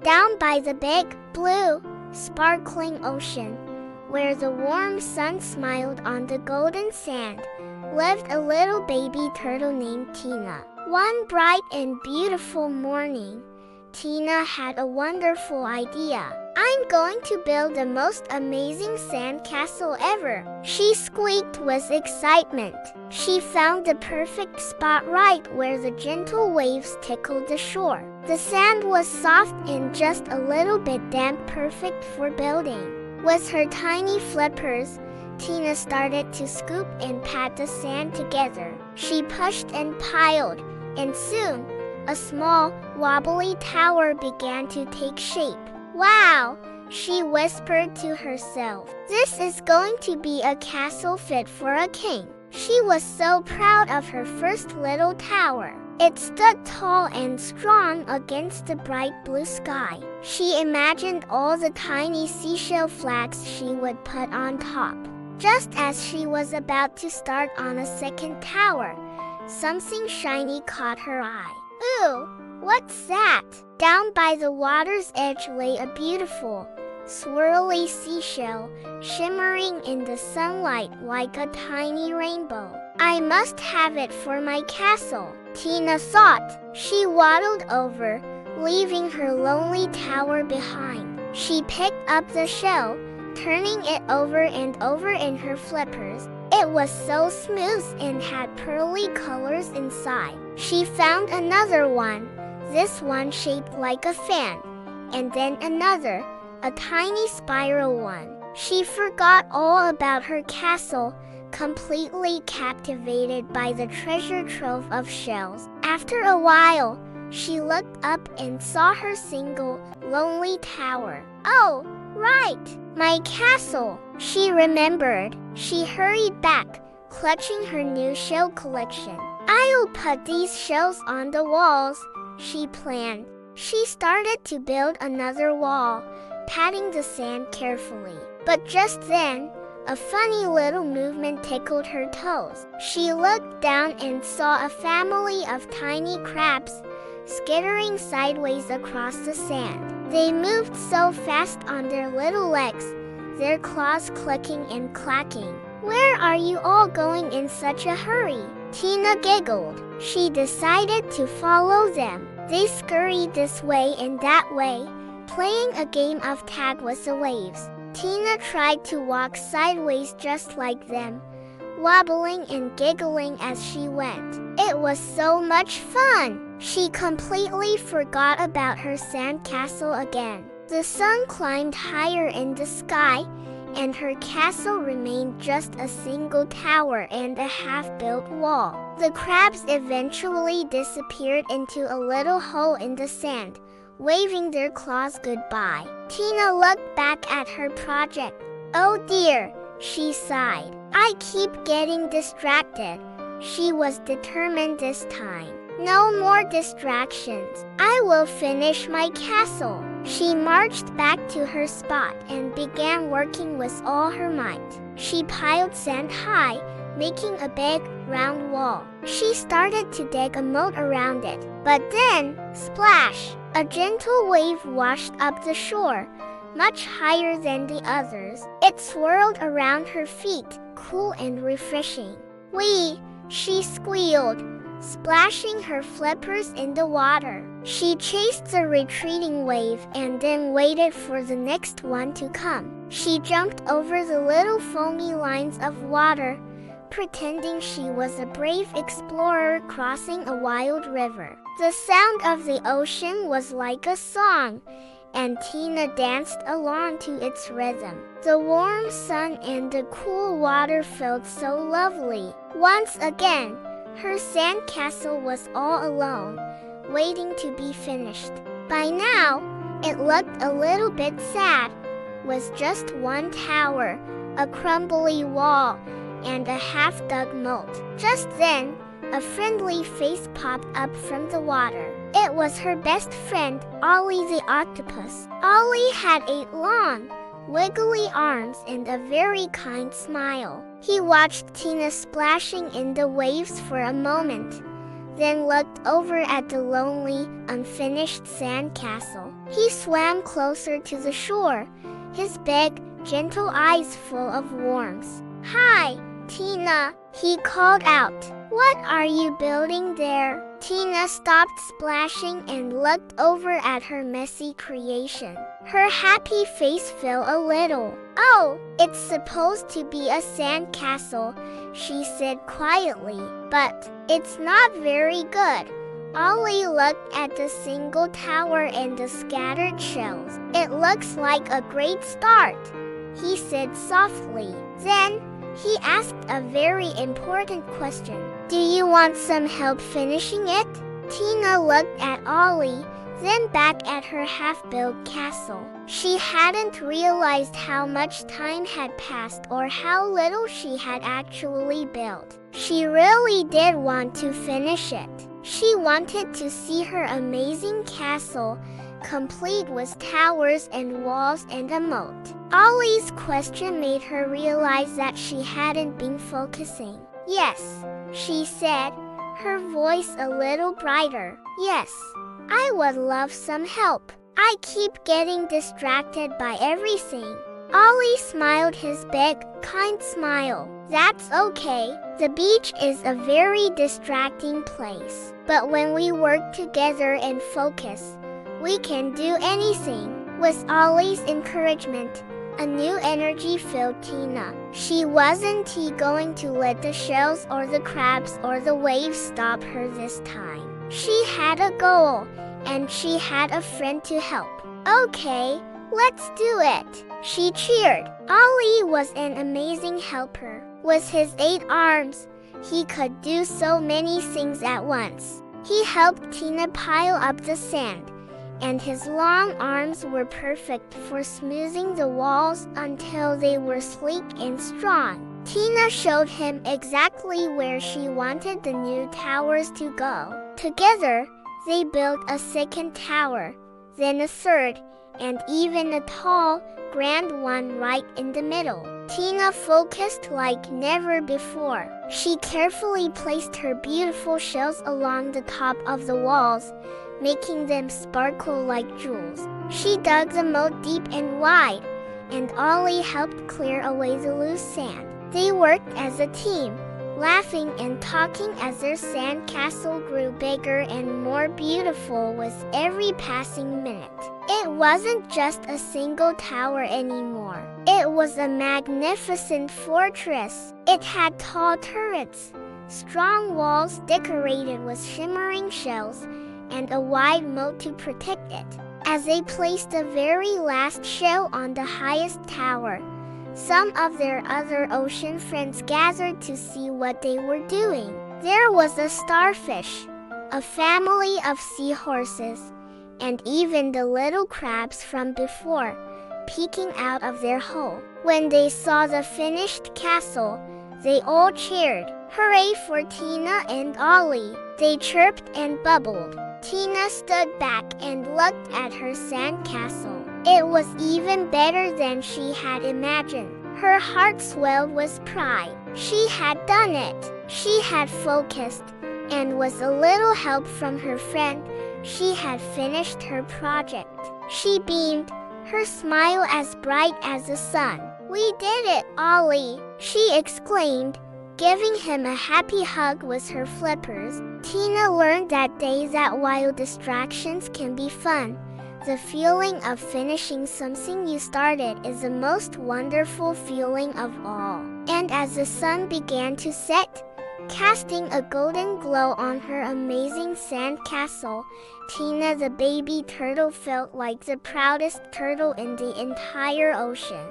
Down by the big, blue, sparkling ocean, where the warm sun smiled on the golden sand, lived a little baby turtle named Tina. One bright and beautiful morning, Tina had a wonderful idea. "I'm going to build the most amazing sand castle ever," she squeaked with excitement. She found the perfect spot right where the gentle waves tickled the shore. The sand was soft and just a little bit damp, perfect for building. With her tiny flippers, Tina started to scoop and pat the sand together. She pushed and piled, and soon, a small, wobbly tower began to take shape. "Wow," she whispered to herself. "This is going to be a castle fit for a king." She was so proud of her first little tower. It stood tall and strong against the bright blue sky. She imagined all the tiny seashell flags she would put on top. Just as she was about to start on a second tower, something shiny caught her eye. "Ooh, what's that?" Down by the water's edge lay a beautiful, swirly seashell, shimmering in the sunlight like a tiny rainbow. "I must have it for my castle," Tina thought. She waddled over, leaving her lonely tower behind. She picked up the shell, turning it over and over in her flippers. It was so smooth and had pearly colors inside. She found another one, this one shaped like a fan, and then another, a tiny spiral one. She forgot all about her castle, completely captivated by the treasure trove of shells. After a while, she looked up and saw her single, lonely tower. "Oh, right, my castle," she remembered. She hurried back, clutching her new shell collection. "I'll put these shells on the walls," she planned. She started to build another wall, patting the sand carefully. But just then, a funny little movement tickled her toes. She looked down and saw a family of tiny crabs skittering sideways across the sand. They moved so fast on their little legs, their claws clicking and clacking. "Where are you all going in such a hurry?" Tina giggled. She decided to follow them. They scurried this way and that way, playing a game of tag with the waves. Tina tried to walk sideways just like them, wobbling and giggling as she went. It was so much fun! She completely forgot about her sand castle again. The sun climbed higher in the sky, and her castle remained just a single tower and a half-built wall. The crabs eventually disappeared into a little hole in the sand, waving their claws goodbye. Tina looked back at her project. "Oh dear," she sighed. "I keep getting distracted." She was determined this time. "No more distractions. I will finish my castle." She marched back to her spot and began working with all her might. She piled sand high, making a big, round wall. She started to dig a moat around it. But then, splash! A gentle wave washed up the shore, much higher than the others. It swirled around her feet, cool and refreshing. "Wee!" she squealed, splashing her flippers in the water. She chased the retreating wave and then waited for the next one to come. She jumped over the little foamy lines of water, pretending she was a brave explorer crossing a wild river. The sound of the ocean was like a song, and Tina danced along to its rhythm. The warm sun and the cool water felt so lovely. Once again, her sand castle was all alone, waiting to be finished. By now, it looked a little bit sad, with just one tower, a crumbly wall, and a half-dug moat. Just then, a friendly face popped up from the water. It was her best friend, Ollie the octopus. Ollie had 8 long, wiggly arms and a very kind smile. He watched Tina splashing in the waves for a moment, then looked over at the lonely, unfinished sand castle. He swam closer to the shore, his big, gentle eyes full of warmth. "Hi, Tina," he called out. "What are you building there?" Tina stopped splashing and looked over at her messy creation. Her happy face fell a little. "Oh, it's supposed to be a sand castle," she said quietly. "But it's not very good." Ollie looked at the single tower and the scattered shells. "It looks like a great start," he said softly. Then he asked a very important question. "Do you want some help finishing it?" Tina looked at Ollie, then back at her half-built castle. She hadn't realized how much time had passed or how little she had actually built. She really did want to finish it. She wanted to see her amazing castle, complete with towers and walls and a moat. Ollie's question made her realize that she hadn't been focusing. "Yes," she said, her voice a little brighter. "Yes, I would love some help. I keep getting distracted by everything." Ollie smiled his big, kind smile. "That's okay. The beach is a very distracting place. But when we work together and focus, we can do anything." With Ollie's encouragement, a new energy filled Tina. She wasn't going to let the shells or the crabs or the waves stop her this time. She had a goal, and she had a friend to help. "Okay, let's do it," she cheered. Ollie was an amazing helper. With his 8 arms, he could do so many things at once. He helped Tina pile up the sand, and his long arms were perfect for smoothing the walls until they were sleek and strong. Tina showed him exactly where she wanted the new towers to go. Together, they built a second tower, then a third, and even a tall, grand one right in the middle. Tina focused like never before. She carefully placed her beautiful shells along the top of the walls, making them sparkle like jewels. She dug the moat deep and wide, and Ollie helped clear away the loose sand. They worked as a team, laughing and talking as their sand castle grew bigger and more beautiful with every passing minute. It wasn't just a single tower anymore. It was a magnificent fortress. It had tall turrets, strong walls decorated with shimmering shells, and a wide moat to protect it. As they placed the very last shell on the highest tower, some of their other ocean friends gathered to see what they were doing. There was a starfish, a family of seahorses, and even the little crabs from before, peeking out of their hole. When they saw the finished castle, they all cheered. "Hooray for Tina and Ollie!" They chirped and bubbled. Tina stood back and looked at her sand castle. It was even better than she had imagined. Her heart swelled with pride. She had done it. She had focused, and with a little help from her friend, she had finished her project. She beamed, her smile as bright as the sun. "We did it, Ollie!" she exclaimed, giving him a happy hug with her flippers. Tina learned that day that while distractions can be fun, the feeling of finishing something you started is the most wonderful feeling of all. And as the sun began to set, casting a golden glow on her amazing sand castle, Tina the baby turtle felt like the proudest turtle in the entire ocean.